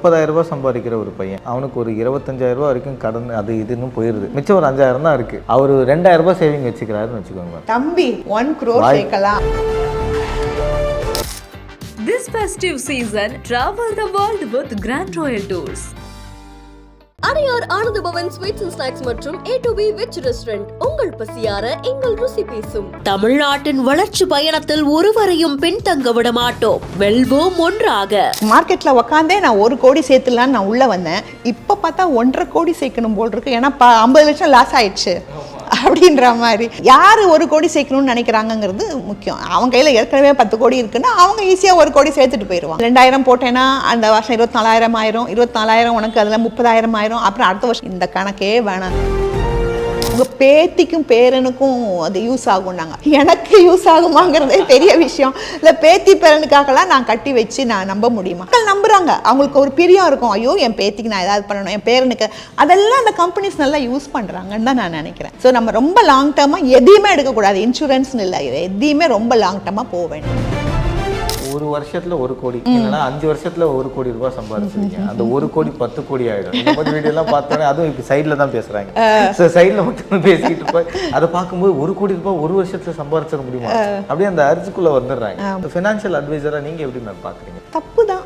30,000 ரூபாய் சம்பாதிக்கிற ஒரு பையன், அவனுக்கு ஒரு 25,000 ரூபாய் வரைக்கும் கடன் அது இதுன்னு போயிருது. மிச்சம் ஒரு 5,000 தான் இருக்கு. அவர் 2,000 ரூபாய் சேவிங் வச்சுக்கிறாருன்னு வச்சுக்கோங்க. தம்பி 1 crore சேர்க்கலாம். This festive season, travel the world with Grand Royal Tours. Adyar Ananda Pawan sweets and snacks மற்றும் A2B வெஜ் ரெஸ்டாரண்ட் உங்கள் பசியார எங்கள் ருசி பேசும். தமிழ்நாட்டின் வளர்ச்சி பயணத்தில் ஒருவரையும் பின்தங்க விட மாட்டோம். வெல்வோம் ஒன்றாக. மார்க்கெட்ல உக்காந்தே நான் 1 கோடி சேர்த்துலான்னு நான் உள்ள வந்தேன். இப்ப பார்த்தா 1.5 கோடி சேர்க்கணும் போல் இருக்கு. ஏன்னா 50 லட்சம் லாஸ் ஆயிடுச்சு அப்படின்ற மாதிரி. யாரு 1 கோடி சேர்க்கணும்னு நினைக்கிறாங்கிறது முக்கியம். அவங்க கையில ஏற்கனவே 10 கோடி இருக்குன்னா அவங்க ஈஸியா 1 கோடி சேர்த்துட்டு போயிடுவாங்க. 2,000 போட்டேன்னா அந்த வருஷம் 24,000 ஆயிரும். 24,000 உனக்கு அதுல 30,000 ஆயிரும். அப்புறம் அடுத்த வருஷம் இந்த கணக்கே வேணாம். உங்க பேத்திக்கும் பேரனுக்கும் அது யூஸ் ஆகும்னாங்க. எனக்கு யூஸ் ஆகுமாங்கிறதே பெரிய விஷயம். இல்லை பேத்தி பேரனுக்காகலாம் நான் கட்டி வச்சு நான் நம்ப முடியுமா? மக்கள் நம்புறாங்க. அவங்களுக்கு ஒரு பிரியம் இருக்கும். ஐயோ என் பேத்திக்கு நான் ஏதாவது பண்ணணும், என் பேரனுக்கு. அதெல்லாம் அந்த கம்பெனிஸ் நல்லா யூஸ் பண்றாங்கன்னு தான் நான் நினைக்கிறேன். ஸோ நம்ம ரொம்ப லாங் டேர்மா எதையுமே எடுக்கக்கூடாது. இன்சூரன்ஸ்னு இல்லை, எதையுமே ரொம்ப லாங் டேர்மா போக வேண்டும். ஒரு வருஷத்துல 1 கோடி இல்லைன்னா 5 வருஷத்துல 1 கோடி ரூபாய் சம்பாதிச்சிருக்கேன். அந்த 1 கோடி 10 கோடி ஆயிடும். இந்த மாதிரி வீடியோ எல்லாம் பார்த்தோன்னே அதுவும் இப்போ சைட்ல தான் பேசுறாங்க. சைட்ல மட்டும் பேசிக்கிட்டு போய் அதை பார்க்கும்போது 1 கோடி ரூபாய் ஒரு வருஷத்துல சம்பாதிச்சிட முடியுமா அப்படியே அந்த அரிசிக்குள்ள வந்துடுறாங்க. ஃபினான்ஷியல் அட்வைசரா நீங்க எப்படி மேம் பாக்குறீங்க? தப்பு தான்.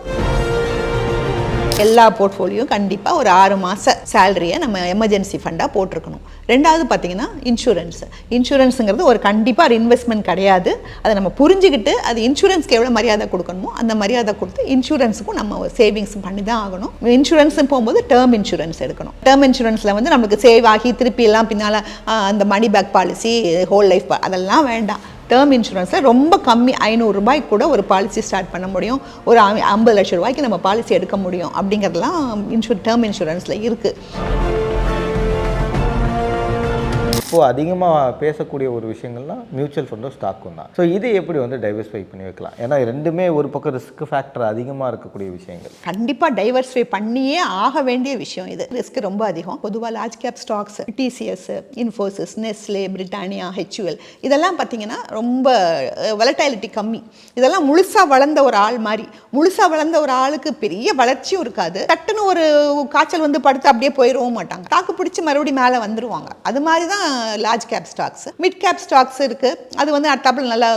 எல்லா போர்ட்ஃபோலியும் கண்டிப்பாக ஒரு 6 மாத சேலரியை நம்ம எமர்ஜென்சி ஃபண்டாக போட்டிருக்கணும். ரெண்டாவது பார்த்தீங்கன்னா இன்சூரன்ஸுங்கிறது ஒரு கண்டிப்பாக ஒரு இன்வெஸ்ட்மெண்ட் கிடையாது. அதை நம்ம புரிஞ்சுக்கிட்டு அது இன்சூரன்ஸ்க்கு எவ்வளோ மரியாதை கொடுக்கணுமோ அந்த மரியாதை கொடுத்து இன்சூரன்ஸுக்கும் நம்ம சேவிங்ஸ் பண்ணி தான் ஆகணும். இன்சூரன்ஸ் போகும்போது டேர்ம் இன்சூரன்ஸ் எடுக்கணும். டேர்ம் இன்சூரன்ஸில் வந்து நம்மளுக்கு சேவ் ஆகி திருப்பி எல்லாம் பின்னால் அந்த money back policy, whole life அதெல்லாம் வேண்டாம். டேர்ம் இன்சூரன்ஸில் ரொம்ப கம்மி 500 ரூபாய்க்கு கூட ஒரு பாலிசி ஸ்டார்ட் பண்ண முடியும். ஒரு 50 லட்சம் ரூபாய்க்கு நம்ம பாலிசி எடுக்க முடியும். அப்படிங்கிறதுலாம் டேர்ம் இன்சூரன்ஸில் இருக்குது. இப்போ அதிகமாக பேசக்கூடிய ஒரு விஷயங்கள்லாம் மியூச்சுவல் ஃபண்டும் ஸ்டாக்கும் தான். ஸோ இதை எப்படி வந்து டைவர்சிஃபை பண்ணி வைக்கலாம்? ஏன்னா ரெண்டுமே ஒரு பக்கம் ரிஸ்க் ஃபேக்டர் அதிகமாக இருக்கக்கூடிய விஷயங்கள். கண்டிப்பாக டைவர்சிஃபை பண்ணியே ஆக வேண்டிய விஷயம். இது ரிஸ்க் ரொம்ப அதிகம். பொதுவாக large cap stocks, TCS, Infosys, Nestle, Britannia, HUL இதெல்லாம் பார்த்தீங்கன்னா ரொம்ப வொலடைலிட்டி கம்மி. இதெல்லாம் முழுசாக வளர்ந்த ஒரு ஆள் மாதிரி. முழுசாக வளர்ந்த ஒரு ஆளுக்கு பெரிய வளர்ச்சியும் இருக்காது. டக்குன்னு ஒரு காய்ச்சல் வந்து படுத்து அப்படியே போயிடவும் மாட்டாங்க. தாக்கு பிடிச்சி மறுபடியும் மேலே வந்துருவாங்க. அது மாதிரி தான் large cap stocks. Mid cap stocks இருக்கு. அது வந்து அடுத்தாப்புல நல்லா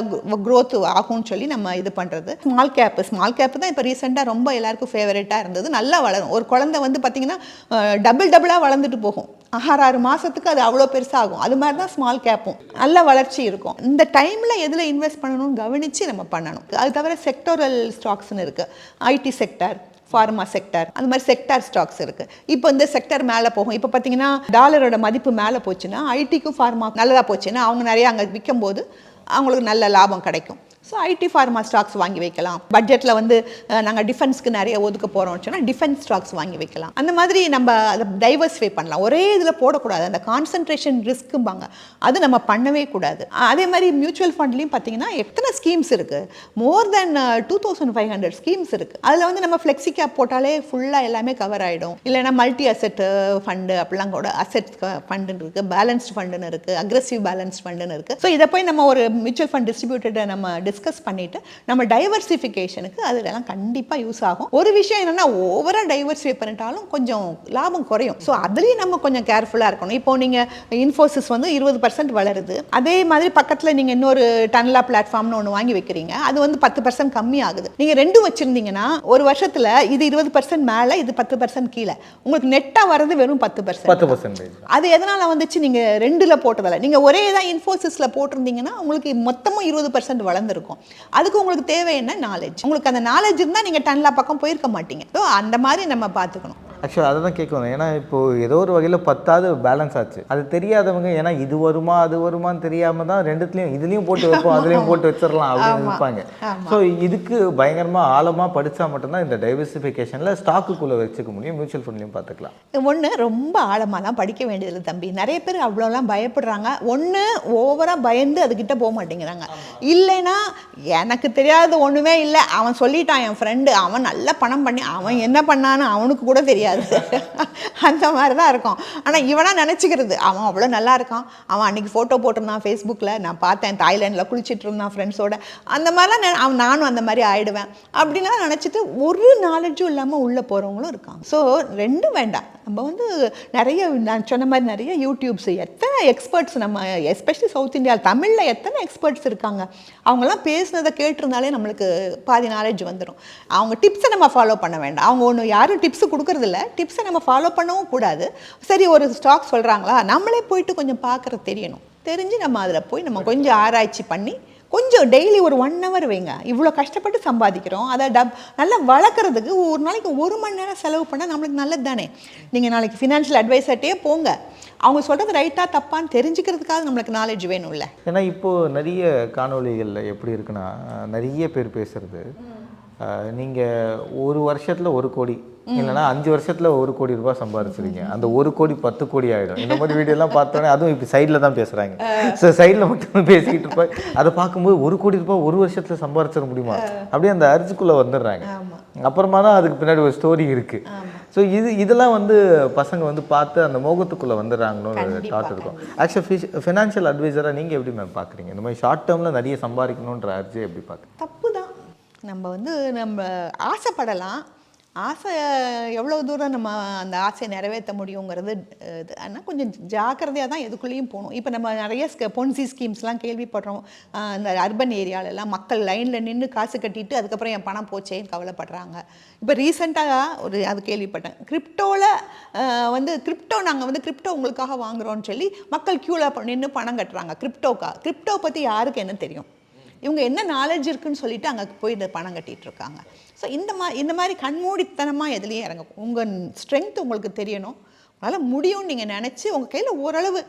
க்ரோத் ஆகும்னு சொல்லி நம்ம இது பண்றது. ஸ்மால் கேப் தான் இப்போ ரீசெண்டாக ரொம்ப எல்லாருக்கும் ஃபேவரட்டாக இருந்தது. நல்லா வளரும். ஒரு குழந்தை வந்து பார்த்தீங்கன்னா டபுளாக வளர்ந்துட்டு போகும். 6 மாதத்துக்கு அது அவ்வளோ பெருசாகும். அது மாதிரி தான் ஸ்மால் கேப்பும் நல்ல வளர்ச்சி இருக்கும். இந்த டைமில் எதில் இன்வெஸ்ட் பண்ணணும்னு கவனித்து நம்ம பண்ணணும். அது தவிர செக்டோரல் ஸ்டாக்ஸ்னு இருக்குது. IT செக்டர், ஃபார்மா செக்டர், அந்த மாதிரி செக்டார் ஸ்டாக்ஸ் இருக்குது. இப்போ இந்த செக்டர் மேலே போகும். இப்போ பார்த்தீங்கன்னா டாலரோட மதிப்பு மேலே போச்சுன்னா ஐடிக்கும் ஃபார்மா நல்லதாக போச்சுன்னா அவங்க நிறைய அங்கே விற்கும் போது அவங்களுக்கு நல்ல லாபம் கிடைக்கும். ஸோ IT ஃபார்மா ஸ்டாக்ஸ் வாங்கி வைக்கலாம். பட்ஜெட்டில் வந்து நாங்கள் டிஃபென்ஸ்க்கு நிறைய ஒதுக்க போகிறோம்னு சொன்னால் டிஃபென்ஸ் ஸ்டாக்ஸ் வாங்கி வைக்கலாம். அந்த மாதிரி நம்ம அதை டைவர்சிஃபை பண்ணலாம். ஒரே இதில் போடக்கூடாது. அந்த கான்சன்ட்ரேஷன் ரிஸ்க்கும்பாங்க, அது நம்ம பண்ணவே கூடாது. அதே மாதிரி மியூச்சுவல் ஃபண்ட்லேயும் பார்த்தீங்கன்னா எத்தனை ஸ்கீம்ஸ் இருக்குது. மோர் தென் 2500 ஸ்கீம்ஸ் இருக்குது. அதில் வந்து நம்ம ஃப்ளெக்ஸி கேப் போட்டாலே ஃபுல்லாக எல்லாமே கவர் ஆகிடும். இல்லைனா மல்டி அசெட் ஃபண்டு அப்படிலாம் கூட அசெட் ஃபண்டுன்னு இருக்குது, பேலன்ஸ்டு ஃபண்டுன்னு இருக்குது, அக்ரெசிவ் பேலன்ஸ்ட் ஃபண்டுன்னு இருக்குது. ஸோ இதை போய் நம்ம ஒரு மியூச்சுவல் ஃபண்ட் டிஸ்ட்ரிபியூட்டரை நம்ம டிஸ்கஸ் பண்ணிட்டு நம்ம டைவர்சிஃபிகேஷனுக்கு அதெல்லாம் கண்டிப்பாக யூஸ் ஆகும். ஒரு விஷயம் என்னன்னா ஓவராக டைவர்சிஃபை பண்ணிட்டாலும் கொஞ்சம் லாபம் குறையும். ஸோ அதுலேயும் நம்ம கொஞ்சம் கேர்ஃபுல்லாக இருக்கணும். இப்போ நீங்கள் இன்ஃபோசிஸ் வந்து 20% வளருது. அதே மாதிரி பக்கத்தில் நீங்கள் இன்னொரு டன்லா பிளாட்ஃபார்ம்னு ஒன்று வாங்கி வைக்கிறீங்க. அது வந்து 10% கம்மி ஆகுது. நீங்கள் ரெண்டும் வச்சுருந்தீங்கன்னா ஒரு வருஷத்தில் இது 20% மேலே, இது 10% கீழே, உங்களுக்கு நெட்டாக வர்றது வெறும் 10%. அது எதனால் வந்துச்சு? நீங்கள் 2ல் போட்டதில்லை. நீங்கள் ஒரே தான் இன்ஃபோசிஸில் போட்டிருந்தீங்கன்னா உங்களுக்கு மொத்தமும் 20% வளர்ந்துருக்கும். அதுக்கு உங்களுக்கு தேவை என்ன? நாலேஜ். உங்களுக்கு அந்த நாலேஜ் இருந்தால் நீங்கள் டன்லா பக்கம் போயிருக்க மாட்டீங்க. ஸோ அந்த மாதிரி நம்ம பார்த்துக்கணும். ஆக்சுவலாக அதை தான் கேட்கணும். ஏன்னா இப்போது ஏதோ ஒரு வகையில் 10வது பேலன்ஸ் ஆச்சு. அது தெரியாதவங்க ஏன்னா இது வருமா அது வருமானு தெரியாமல் தான் ரெண்டுத்துலேயும் இதுலேயும் போட்டு வைப்போம் அதுலேயும் போட்டு வச்சிடலாம் அப்படின்னு இருப்பாங்க. ஸோ இதுக்கு பயங்கரமாக ஆழமாக படித்தா மட்டும்தான் இந்த டைவர்சிஃபிகேஷனில் ஸ்டாக்குக்குள்ளே வச்சுக்க முடியும். மியூச்சுவல் ஃபண்ட்லையும் பார்த்துக்கலாம். ஒன்று ரொம்ப ஆழமாலாம் படிக்க வேண்டியதில்லை தம்பி. நிறைய பேர் அவ்வளோலாம் பயப்படுறாங்க. ஒன்று ஓவராக பயந்து அதுக்கிட்ட போக மாட்டேங்கிறாங்க. இல்லைன்னா எனக்கு தெரியாத ஒன்றுமே இல்லை, அவன் சொல்லிட்டான், என் ஃப்ரெண்டு அவன் நல்ல பணம் பண்ணி அவன் என்ன பண்ணான்னு அவனுக்கு கூட தெரியாது. தெரியாது. அந்த மாதிரி தான் இருக்கும். ஆனால் இவனா நினச்சிக்கிறது அவன் அவ்வளோ நல்லா இருக்கான், அவன் அன்றைக்கி ஃபோட்டோ போட்டிருந்தான் ஃபேஸ்புக்கில், நான் பார்த்தேன் தாய்லாண்டில் குளிச்சுட்டு இருந்தான் ஃப்ரெண்ட்ஸோட, அந்த மாதிரிலாம் நானும் அந்த மாதிரி ஆகிடுவேன் அப்படின்லாம் நினச்சிட்டு ஒரு நாலேஜும் இல்லாமல் உள்ளே போகிறவங்களும் இருக்காங்க. ஸோ ரெண்டும் வேண்டாம். நம்ம வந்து நிறைய நான் சொன்ன மாதிரி நிறைய யூடியூப்ஸ், எத்தனை எக்ஸ்பர்ட்ஸ் நம்ம எஸ்பெஷலி சவுத் இந்தியா தமிழில் எத்தனை எக்ஸ்பர்ட்ஸ் இருக்காங்க. அவங்களாம் பேசுனதை கேட்டிருந்தாலே நம்மளுக்கு பாதி நாலேஜ் வந்துடும். அவங்க டிப்ஸை நம்ம ஃபாலோ பண்ண வேண்டாம். அவங்க ஒன்று யாரும் டிப்ஸு கொடுக்குறதில்ல, டிப்ஸை நம்ம ஃபாலோ பண்ணவும் கூடாது. சரி ஒரு ஸ்டாக் சொல்கிறாங்களா, நம்மளே போயிட்டு கொஞ்சம் பார்க்குறது தெரியணும். தெரிஞ்சு நம்ம அதில் போய் நம்ம கொஞ்சம் ஆராய்ச்சி பண்ணி கொஞ்சம் டெய்லி ஒரு 1 hour வைங்க. இவ்வளோ கஷ்டப்பட்டு சம்பாதிக்கிறோம், அதை நல்லா வளர்க்குறதுக்கு ஒரு நாளைக்கு 1 மணி நேரம் செலவு பண்ணால் நம்மளுக்கு நல்லது தானே. நீங்கள் நாளைக்கு ஃபினான்ஷியல் அட்வைசர்ட்டே போங்க, அவங்க சொல்கிறது ரைட்டாக தப்பான்னு தெரிஞ்சுக்கிறதுக்காக நம்மளுக்கு நாலேஜ் வேணும்ல. ஏன்னா இப்போது நிறைய காணொலிகளில் எப்படி இருக்குன்னா, நிறைய பேர் பேசுகிறது, நீங்கள் ஒரு வருஷத்தில் 1 கோடி இல்லைன்னா 5 வருஷத்தில் 1 கோடி ரூபாய் சம்பாதிச்சிருக்கீங்க, அந்த 1 கோடி 10 கோடி ஆகிடும். இந்த மாதிரி வீடியோலாம் பார்த்தோன்னே அதுவும் இப்போ சைடில் தான் பேசுகிறாங்க. ஸோ சைடில் மட்டும் பேசிக்கிட்டு இருப்பாங்க. அதை பார்க்கும்போது 1 கோடி ரூபாய் 1 வருஷத்தில் சம்பாதிச்சிட முடியுமா அப்படியே அந்த அரிசிக்குள்ளே வந்துடுறாங்க. அப்புறமா தான் அதுக்கு பின்னாடி ஒரு ஸ்டோரி இருக்குது. ஸோ இதெல்லாம் வந்து பசங்க வந்து பார்த்து அந்த மோகத்துக்குள்ளே வந்துடுறாங்கன்னு ஒரு தாட் இருக்கும். ஆக்சுவலி ஃபினான்ஷியல் அட்வைசராக நீங்கள் எப்படி மேம் பார்க்குறீங்க? இந்த மாதிரி ஷார்ட் டேர்மில் நிறைய சம்பாதிக்கணுன்ற அர்ஜி எப்படி பார்க்குறீங்க? தப்பு தான். நம்ம ஆசைப்படலாம், ஆசை எவ்வளோ தூரம் நம்ம அந்த ஆசையை நிறைவேற்ற முடியுங்கிறது இது. ஆனால் கொஞ்சம் ஜாக்கிரதையாக தான் எதுக்குள்ளேயும் போகணும். இப்போ நம்ம நிறைய பொன்சி ஸ்கீம்ஸ்லாம் கேள்விப்படுறோம். இந்த அர்பன் ஏரியாலெல்லாம் மக்கள் லைனில் நின்று காசு கட்டிட்டு அதுக்கப்புறம் என் பணம் போச்சேன்னு கவலைப்படுறாங்க. இப்போ ரீசெண்டாக அது கேள்விப்பட்டேன். கிரிப்டோ நாங்கள் வந்து கிரிப்டோ உங்களுக்காக வாங்குகிறோன்னு சொல்லி மக்கள் க்யூவில் நின்று பணம் கட்டுறாங்க கிரிப்டோ பற்றி யாருக்கு என்ன தெரியும்? இவங்க என்ன நாலேஜ் இருக்குன்னு சொல்லிட்டு அங்கே போய் இந்த பணம் கட்டிகிட்டு இருக்காங்க. ஸோ இந்த மாதிரி கண்மூடித்தனமாக எதுலேயும் இறங்க. உங்கள் ஸ்ட்ரென்த் உங்களுக்கு தெரியணும், அதனால் முடியும்னு நீங்கள் நினச்சி உங்கள் கையில் ஓரளவு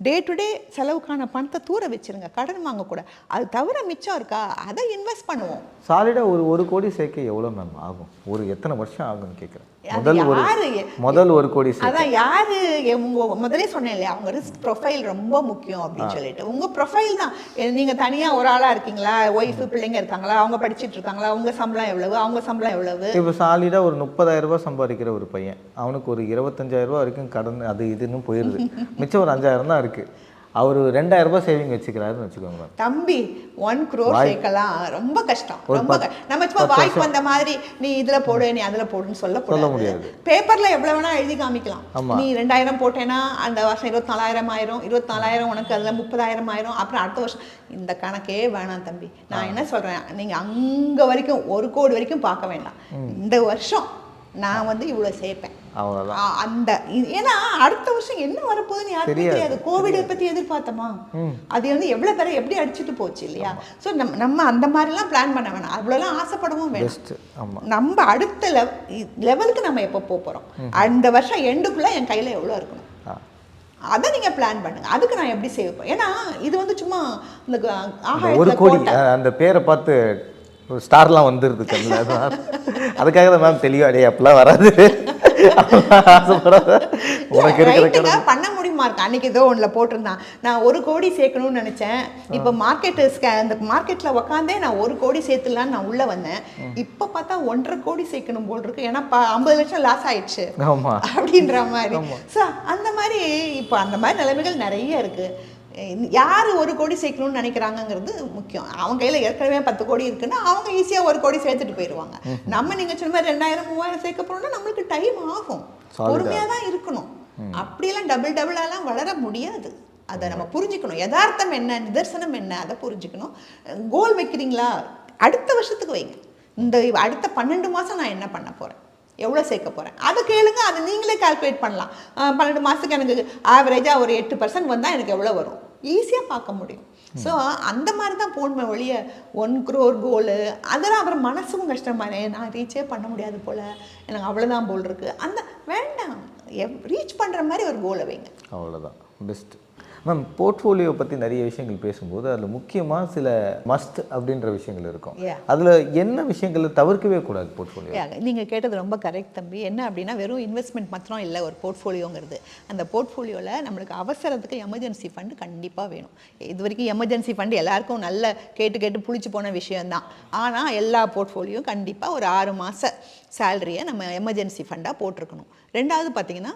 டே டு டே செலவுக்கான பணத்தை தூர வச்சுருங்க. கடன் வாங்கக்கூட. அது தவிர மிச்சம் இருக்கா, அதை இன்வெஸ்ட் பண்ணுவோம். சாலிடாக ஒரு கோடி சேர்க்க எவ்வளோ மேம் ஆகும்? எத்தனை வருஷம் ஆகும்னு கேட்குறேன். முதல் 1 கோடி. அதான் யாரு முதலே சொன்னேன் இல்லையா, அவங்க ரிஸ்க் ப்ரொஃபைல் ரொம்ப முக்கியம் அப்படின்னு சொல்லிட்டு. உங்கள் ப்ரொஃபைல் தான். நீங்கள் தனியாக ஒரு ஆளாக இருக்கீங்களா, ஒய்ஃபு பிள்ளைங்க இருக்காங்களா, அவங்க படிச்சுட்டு இருக்காங்களா, உங்கள் சம்பளம் எவ்வளவு, அவங்க சம்பளம் எவ்வளவு? இப்போ சாலிடாக ஒரு 30,000 ரூபாய் சம்பாதிக்கிற ஒரு பையன், அவனுக்கு ஒரு 25,000 ரூபாய் வரைக்கும் கடன் அது இதுன்னு போயிடுது. மிச்சம் ஒரு 5,000 தான் இருக்குது. அவர் 2,000 ரூபாய் சேவிங் வச்சுக்கிறாருன்னு வச்சுக்கோங்க. தம்பி 1 crore சேர்க்கலாம் ரொம்ப கஷ்டம். நம்ம சும்மா வாய்க்கு வந்த மாதிரி நீ இதில் போடு நீ அதில் போடுன்னு சொல்ல முடியாது. பேப்பரில் எவ்வளோ வேணா எழுதி காமிக்கலாம். நீ 2,000 போட்டேன்னா அந்த வருஷம் 24,000 ஆயிரும், 24,000 உனக்கு அதில் 30,000 ஆயிரும், அப்புறம் அடுத்த வருஷம் இந்த கணக்கே வேணாம் தம்பி. நான் என்ன சொல்கிறேன், நீங்கள் அங்கே வரைக்கும் 1 கோடி வரைக்கும் பார்க்க வேண்டாம். இந்த வருஷம் நான் வந்து இவ்வளோ சேர்ப்பேன் அந்த. ஏன்னா அடுத்த வருஷம் என்ன வரப்போகுதுன்னு யாருக்கும் தெரியாது. கோவிடை பற்றி எதிர்பார்த்தோமா, அது வந்து எவ்வளோ பேரை எப்படி அடிச்சுட்டு போச்சு இல்லையா. ஸோ நம்ம அந்த மாதிரிலாம் பிளான் பண்ண வேணாம், அவ்வளோலாம் ஆசைப்படவும் வேணும். நம்ம அடுத்த லெவலுக்கு நம்ம எப்போ போகிறோம், அந்த வருஷம் எண்டுக்குள்ளே என் கையில் எவ்வளோ இருக்கணும் அதை நீங்கள் பிளான் பண்ணுங்க. அதுக்கு நான் எப்படி சேவ் பண்ணேன். ஏன்னா இது வந்து சும்மா இந்த 1 கோடி அந்த பேரை பார்த்து ஸ்டார்லாம் வந்துருது கண்ணில். அதுக்காக தான் மேம் தெளிவாடே அப்படிலாம் வராது, பண்ண முடியுமா இருக்கு. அன்னைக்கு ஏதோ ஒன்றில் போட்டிருந்தான், நான் 1 கோடி சேர்க்கணும்னு நினைச்சேன். இப்போ அந்த மார்க்கெட்ல உட்காந்தே நான் 1 கோடி சேர்த்துலான்னு நான் உள்ள வந்தேன். இப்போ பார்த்தா 1.5 கோடி சேர்க்கணும் போல் இருக்கு. ஏன்னா 50 லட்சம் லாஸ் ஆயிடுச்சு அப்படின்ற மாதிரி. ஸோ அந்த மாதிரி இப்போ அந்த மாதிரி நிலைமைகள் நிறைய இருக்கு. யார் 1 கோடி சேர்க்கணும்னு நினைக்கிறாங்கிறது முக்கியம். அவங்க கையில் ஏற்கனவே 10 கோடி இருக்குன்னா அவங்க ஈஸியாக 1 கோடி சேர்த்துட்டு போயிடுவாங்க. நம்ம நீங்கள் சொன்ன மாதிரி 2,000 3,000 சேர்க்க போனோம்னா நம்மளுக்கு டைம் ஆகும், பொறுமையாக தான் இருக்கணும். அப்படியெல்லாம் டபுளாலாம் வளர முடியாது. அதை நம்ம புரிஞ்சுக்கணும். யதார்த்தம் என்ன, நிதர்சனம் என்ன, அதை புரிஞ்சுக்கணும். கோல் வைக்கிறீங்களா, அடுத்த வருஷத்துக்கு வைங்க. இந்த அடுத்த 12 மாதம் நான் என்ன பண்ண போகிறேன், எவ்வளோ சேர்க்க போகிறேன், அதை கேளுங்க. அதை நீங்களே கால்குலேட் பண்ணலாம். 12 மாதத்துக்கு எனக்கு ஆவரேஜாக ஒரு 8% வந்தால் எனக்கு எவ்வளோ வரும் ஈஸியாக பார்க்க முடியும். ஸோ அந்த மாதிரி தான் போன ஒழிய 1 crore கோலு அதெல்லாம் அப்புறம் மனசும் கஷ்டமாக, நான் ரீச்சே பண்ண முடியாது போல், எனக்கு அவ்வளோதான் போல் இருக்குது, அந்த வேண்டாம். ரீச் பண்ணுற மாதிரி ஒரு கோலை வைங்க, அவ்வளோதான் பெஸ்ட். மேம் போர்ட்ஃபோலியோ பற்றி நிறைய விஷயங்கள் பேசும்போது அதில் முக்கியமாக சில மஸ்ட் அப்படின்ற விஷயங்கள் இருக்கும். அதில் என்ன விஷயங்களை தவிர்க்கவே கூடாது போர்ட்ஃபோலியோ? நீங்கள் கேட்டது ரொம்ப கரெக்ட் தம்பி. என்ன அப்படின்னா வெறும் இன்வெஸ்ட்மெண்ட் மாத்திரம் இல்லை ஒரு போர்ட்ஃபோலியோங்கிறது. அந்த போர்ட்ஃபோலியோவில் நம்மளுக்கு அவசரத்துக்கு எமர்ஜென்சி ஃபண்டு கண்டிப்பாக வேணும். இது வரைக்கும் எமர்ஜென்சி ஃபண்டு எல்லாருக்கும் நல்ல கேட்டு புளிச்சு போன விஷயம்தான். ஆனால் எல்லா போர்ட்ஃபோலியோ கண்டிப்பாக ஒரு 6 மாத சேலரியை நம்ம எமர்ஜென்சி ஃபண்டாக போட்டிருக்கணும். ரெண்டாவது பார்த்தீங்கன்னா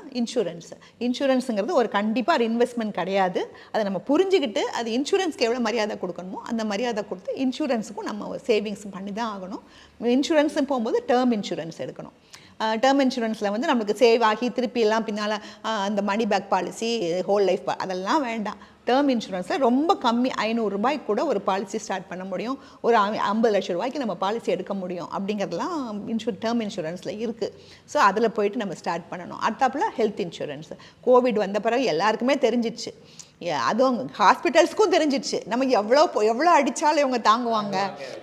இன்சூரன்ஸுங்கிறது ஒரு கண்டிப்பாக ஒரு இன்வெஸ்ட்மெண்ட் கிடையாது. அதை நம்ம புரிஞ்சுக்கிட்டு அது இன்சூரன்ஸ்க்கு எவ்வளோ மரியாதை கொடுக்கணுமோ அந்த மரியாதை கொடுத்து இன்சூரன்ஸுக்கும் நம்ம சேவிங்ஸ் பண்ணி தான் ஆகணும். இன்சூரன்ஸும் போகும்போது டேர்ம் இன்சூரன்ஸ் எடுக்கணும். டேர்ம் இன்சூரன்ஸில் வந்து நம்மளுக்கு சேவ் ஆகி திருப்பி எல்லாம் பின்னால் அந்த money back policy, whole life அதெல்லாம் வேண்டாம். டேர்ம் இன்சூரன்ஸில் ரொம்ப கம்மி 500 ரூபாய்க்கு கூட ஒரு பாலிசி ஸ்டார்ட் பண்ண முடியும். ஒரு 50 லட்சம் ரூபாய்க்கு நம்ம பாலிசி எடுக்க முடியும். அப்படிங்கிறதுலாம் டேர்ம் இன்சூரன்ஸில் இருக்குது. ஸோ அதில் போயிட்டு நம்ம ஸ்டார்ட் பண்ணணும். அடுத்தாப்புல ஹெல்த் இன்சூரன்ஸ். கோவிட் வந்த பிறகு எல்லாருக்குமே தெரிஞ்சிடுச்சு, அதுவும் ஹாஸ்பிட்டல்ஸ்க்கும் தெரிஞ்சிடுச்சு நம்ம எவ்வளோ அடித்தாலும் இவங்க தாங்குவாங்க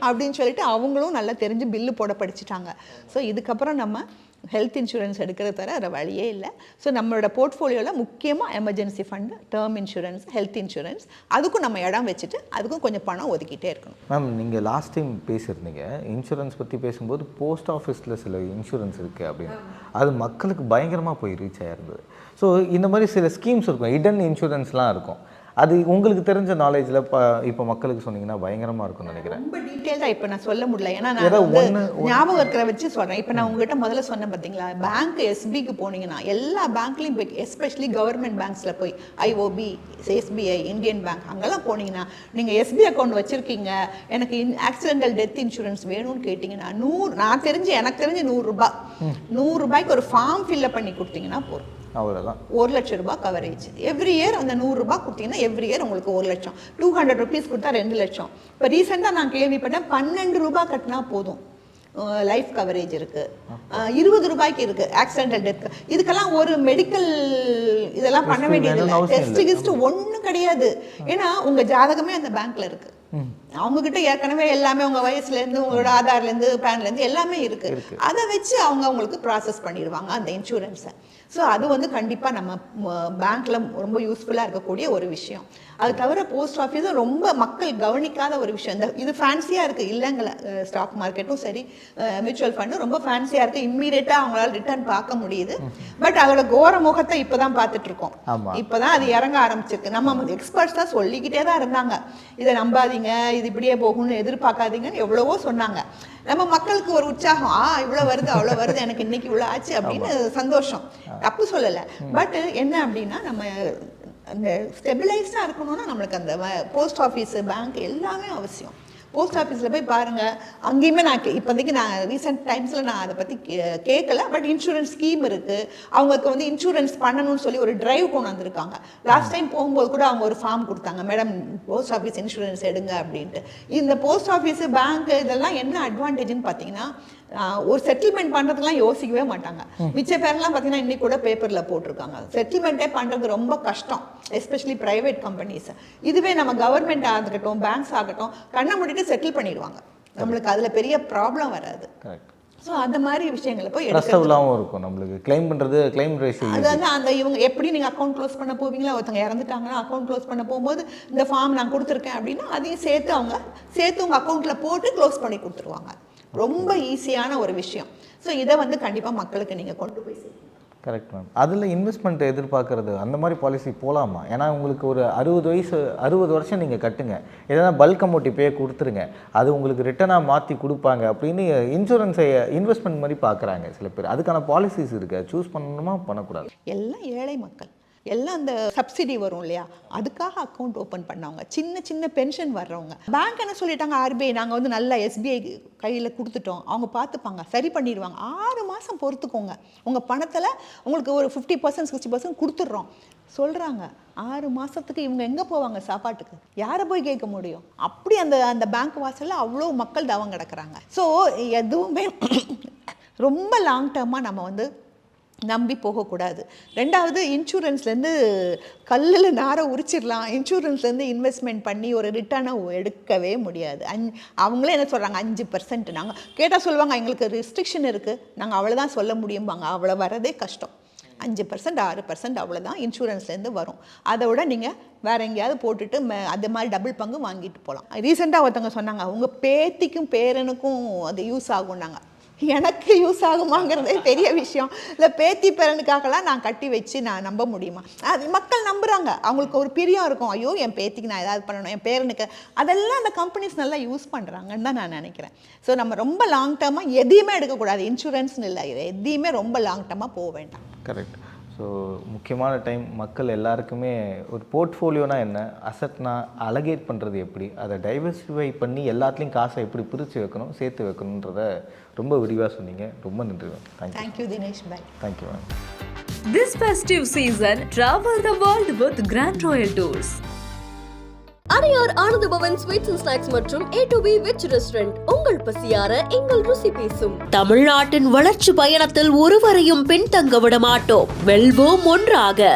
அப்படின்னு சொல்லிட்டு அவங்களும் நல்லா தெரிஞ்சு பில்லு போட படிச்சுட்டாங்க. ஸோ இதுக்கப்புறம் நம்ம ஹெல்த் இன்சூரன்ஸ் எடுக்கிறது தவிர வேறு வழியே இல்லை. ஸோ நம்மளோட போர்ட்ஃபோலியோவில் முக்கியமாக emergency fund, term insurance, health insurance, அதுக்கும் நம்ம இடம் வச்சுட்டு அதுக்கும் கொஞ்சம் பணம் ஒதுக்கிட்டே இருக்கணும். மேம், நீங்கள் லாஸ்ட் டைம் பேசியிருந்தீங்க இன்சூரன்ஸ் பற்றி பேசும்போது போஸ்ட் ஆஃபீஸில் சில இன்சூரன்ஸ் இருக்குது அப்படின்னு. அது மக்களுக்கு பயங்கரமாக போய் ரீச் ஆகிருந்தது. ஸோ இந்த மாதிரி சில ஸ்கீம்ஸ் இருக்கும், ஹிடன் இன்சூரன்ஸ்லாம் இருக்கும். அது உங்களுக்கு தெரிஞ்ச நாலேஜில் இப்போ மக்களுக்கு சொன்னீங்கன்னா பயங்கரமாக இருக்கும்னு நினைக்கிறேன். ரொம்ப டீட்டெயில்டாக இப்போ நான் சொல்ல முடியல, ஏன்னா நான் வந்து ஞாபகம் இருக்கிற வச்சு சொல்கிறேன். இப்போ நான் உங்ககிட்ட முதல்ல சொன்னேன் பார்த்தீங்களா, பேங்க் எஸ்பிக்கு போனீங்கன்னா எல்லா பேங்க்லையும் போய், எஸ்பெஷலி கவர்மெண்ட் பேங்க்ஸில் போய் IOB, SBI, இந்தியன் பேங்க் அங்கெல்லாம் போனீங்கன்னா நீங்கள் SBI அக்கௌண்ட் வச்சுருக்கீங்க, எனக்கு ஆக்சிடென்டல் டெத் இன்சூரன்ஸ் வேணும்னு கேட்டிங்கன்னா எனக்கு தெரிஞ்சு 100 ரூபாய்க்கு ஒரு ஃபார்ம் ஃபில்அப் பண்ணி கொடுத்தீங்கன்னா போதும். அவ்வளோதான், 1 லட்சம் ரூபாய் கவரேஜ் எவ்ரி இயர். அந்த 100 ரூபாய் கொடுத்தீங்கன்னா எவ்ரி இயர் உங்களுக்கு 1 லட்சம். 200 ருபீஸ் கொடுத்தா 2 லட்சம். இப்போ ரீசெண்டாக நான் கேள்விப்பட்டேன் 12 ரூபாய் கட்டினா போதும் லைஃப் கவரேஜ் இருக்கு. 20 ரூபாய்க்கு இருக்கு ஆக்சிடென்டல் டெத். இதுக்கெல்லாம் ஒரு மெடிக்கல் இதெல்லாம் பண்ண வேண்டியது இல்லை, டெஸ்ட் கிஸ்ட் ஒன்றும் கிடையாது. ஏன்னா உங்க ஜாதகமே அந்த பேங்க்ல இருக்கு. அவங்க கிட்ட ஏற்கனவே எல்லாமே உங்க வயசுல இருந்து, உங்களோட ஆதார்ல இருந்து, பேன்ல இருந்து எல்லாமே இருக்கு. அதை வச்சு அவங்க உங்களுக்கு ப்ராசஸ் பண்ணிடுவாங்க அந்த இன்சூரன்ஸை. ஸோ அது வந்து கண்டிப்பாக நம்ம பேங்க்ல ரொம்ப யூஸ்ஃபுல்லாக இருக்கக்கூடிய ஒரு விஷயம். அது தவிர போஸ்ட் ஆஃபீஸும் ரொம்ப மக்கள் கவனிக்காத ஒரு விஷயம். இது ஃபேன்சியாக இருக்குது இல்லைங்கள, ஸ்டாக் மார்க்கெட்டும் சரி, மியூச்சுவல் ஃபண்டும் ரொம்ப ஃபேன்சியாக இருக்குது. இம்மீடியட்டாக அவங்களால ரிட்டர்ன் பார்க்க முடியுது. பட் அதோட கோர முகத்தை இப்போ தான் பார்த்துட்டு இருக்கோம். இப்போ தான் அது இறங்க ஆரம்பிச்சிருக்கு. நம்ம எக்ஸ்பர்ட்ஸ் தான் சொல்லிக்கிட்டே தான் இருந்தாங்க, இதை நம்பாதீங்க, இது இப்படியே போகும்னு எதிர்பார்க்காதீங்கன்னு எவ்வளவோ சொன்னாங்க. நம்ம மக்களுக்கு ஒரு உற்சாகம், இவ்வளோ வருது அவ்வளோ வருது, எனக்கு இன்னைக்கு இவ்வளோ ஆச்சு அப்படின்னு சந்தோஷம், தப்பு சொல்லலை. பட் என்ன அப்படின்னா நம்ம அந்த ஸ்டெபிளைஸ்டாக இருக்கணும்னா நம்மளுக்கு அந்த போஸ்ட் ஆஃபீஸு, பேங்க் எல்லாமே அவசியம். போஸ்ட் ஆஃபீஸில் போய் பாருங்கள், அங்கேயுமே இப்போதைக்கு நான் ரீசெண்ட் டைம்ஸில் நான் அதை பற்றி கேட்கல. பட் இன்சூரன்ஸ் ஸ்கீம் இருக்குது. அவங்களுக்கு வந்து இன்சூரன்ஸ் பண்ணணும்னு சொல்லி ஒரு டிரைவ் கொண்டு வந்திருக்காங்க. லாஸ்ட் டைம் போகும்போது கூட அவங்க ஒரு ஃபார்ம் கொடுத்தாங்க, மேடம் போஸ்ட் ஆஃபீஸ் இன்சூரன்ஸ் எடுங்க அப்படின்ட்டு. இந்த போஸ்ட் ஆஃபீஸு, பேங்க் இதெல்லாம் என்ன அட்வான்டேஜ்னு பார்த்தீங்கன்னா, ஒரு செட்டில்மெண்ட் பண்ணுறதுலாம் யோசிக்கவே மாட்டாங்க. மிச்ச பேர்லாம் பார்த்தீங்கன்னா இன்னைக்கு கூட பேப்பரில் போட்டிருக்காங்க. செட்டில்மெண்ட்டே பண்ணுறது ரொம்ப கஷ்டம், எஸ்பெஷலி ப்ரைவேட் கம்பெனிஸ். இதுவே நம்ம கவர்மெண்ட் ஆகட்டும், பேங்க்ஸ் ஆகட்டும், கண்ணை மூடிட்டு செட்டில் பண்ணிடுவாங்க. நம்மளுக்கு அதில் பெரிய ப்ராப்ளம் வராது. ஸோ அந்த மாதிரி விஷயங்களை போய் எடுக்கலாவும் இருக்கும். நம்மளுக்கு கிளைம் பண்ணுறது, கிளைம் ரேஷியோ, அதாவது அந்த இவங்க எப்படி நீங்கள் அக்கௌண்ட் க்ளோஸ் பண்ண போவீங்களா, ஒருத்தவங்க இறந்துட்டாங்கன்னா அக்கௌண்ட் க்ளோஸ் பண்ண போகும்போது இந்த ஃபார்ம் நான் கொடுத்துருக்கேன் அப்படின்னா அதையும் சேர்த்து உங்கள் அக்கௌண்ட்டில் போட்டு க்ளோஸ் பண்ணி கொடுத்துருவாங்க. ரொம்ப ஈஸியான ஒரு விஷயம். ஸோ இதை வந்து கண்டிப்பாக மக்களுக்கு நீங்கள் கொண்டு போய் சேர்க்கணும். Correct ma'am. அதில் இன்வெஸ்ட்மெண்ட் எதிர்பார்க்குறது அந்த மாதிரி பாலிசி போகலாமா? ஏன்னா உங்களுக்கு ஒரு 60 வருஷம் நீங்கள் கட்டுங்க, எதனா பல்க் அமௌண்ட் இப்போயே கொடுத்துருங்க, அது உங்களுக்கு ரிட்டனாக மாற்றி கொடுப்பாங்க அப்படின்னு இன்சூரன்ஸை இன்வெஸ்ட்மெண்ட் மாதிரி பார்க்குறாங்க சில பேர். அதுக்கான பாலிசிஸ் இருக்குது, சூஸ் பண்ணணுமா பண்ணக்கூடாது? எல்லாம் ஏழை மக்கள், எல்லாம் அந்த சப்சிடி வரும் இல்லையா, அதுக்காக அக்கௌண்ட் ஓப்பன் பண்ணவங்க, சின்ன பென்ஷன் வர்றவங்க. பேங்க் என்ன சொல்லிட்டாங்க, RBI நாங்கள் வந்து நல்ல SBI கையில் கொடுத்துட்டோம், அவங்க பார்த்துப்பாங்க, சரி பண்ணிடுவாங்க, 6 மாதம் பொறுத்துக்கோங்க, உங்கள் பணத்தில் உங்களுக்கு ஒரு 50% 60% கொடுத்துட்றோம் சொல்கிறாங்க. 6 மாதத்துக்கு இவங்க எங்கே போவாங்க சாப்பாட்டுக்கு? யாரை போய் கேட்க முடியும்? அப்படி அந்த பேங்க் வாசலில் அவ்வளோ மக்கள் தவம் கிடக்குறாங்க. ஸோ எதுவுமே ரொம்ப லாங் டேர்மாக நம்ம வந்து நம்பி போகக்கூடாது. ரெண்டாவது, இன்சூரன்ஸ்லேருந்து கல்லில் நாரை உரிச்சிடலாம், இன்சூரன்ஸ்லேருந்து இன்வெஸ்ட்மெண்ட் பண்ணி ஒரு ரிட்டர்னை எடுக்கவே முடியாது. அவங்களே என்ன சொல்கிறாங்க, 5%. நாங்கள் கேட்டால் சொல்லுவாங்க எங்களுக்கு ரெஸ்ட்ரிக்ஷன் இருக்குது, நாங்கள் அவ்வளோதான் சொல்ல முடியும்பாங்க. அவ்வளோ வரதே கஷ்டம். 5% 6% அவ்வளோதான் இன்சூரன்ஸ்லேருந்து வரும். அதை விட நீங்கள் வேறு எங்கேயாவது போட்டுட்டு அது மாதிரி டபுள் பங்கு வாங்கிட்டு போகலாம். ரீசெண்டாக ஒருத்தவங்க சொன்னாங்க, அவங்க பேத்திக்கும் பேரனுக்கும் அது யூஸ் ஆகும்னாங்க. எனக்கு யூஸ் ஆகுமாங்கிறதே பெரிய விஷயம். இல்லை பேத்தி பேரனுக்காகலாம் நான் கட்டி வச்சு நான் நம்ப முடியுமா? அது மக்கள் நம்புகிறாங்க, அவங்களுக்கு ஒரு பிரியம் இருக்கும், ஐயோ என் பேத்திக்கு நான் ஏதாவது பண்ணணும், என் பேரனுக்கு. அதெல்லாம் அந்த கம்பெனிஸ் நல்லா யூஸ் பண்ணுறாங்கன்னு தான் நான் நினைக்கிறேன். ஸோ நம்ம ரொம்ப லாங் டேர்மாக எதையுமே எடுக்கக்கூடாது, இன்சூரன்ஸ்னு இல்லை, எதையுமே ரொம்ப லாங் டேர்மாக போக வேண்டாம். கரெக்ட். ஸோ முக்கியமான டைம் மக்கள் எல்லாருக்குமே ஒரு போர்ட்ஃபோலியோனா என்ன, அசட்னா அலகேட் பண்ணுறது எப்படி, அதை டைவர்சிஃபை பண்ணி எல்லாத்துலேயும் காசை எப்படி பிரித்து வைக்கணும், சேர்த்து வைக்கணுன்றத ரொம்ப விரிவாக சொன்னீங்க. ரொம்ப நன்றி ma'am. Thank you Dinesh bye. Thank you ma'am. This festive season, travel the world with Grand Royal Tours. Adyar Ananda Pawan sweets and snacks மற்றும் A2B வெஜ் ரெஸ்டாரண்ட் உங்கள் பசியார எங்கள் ருசி பேசும். தமிழ்நாட்டின் வளர்ச்சி பயணத்தில் ஒருவரையும் பின்தங்க விட மாட்டோம். வெல்வோம் ஒன்றாக.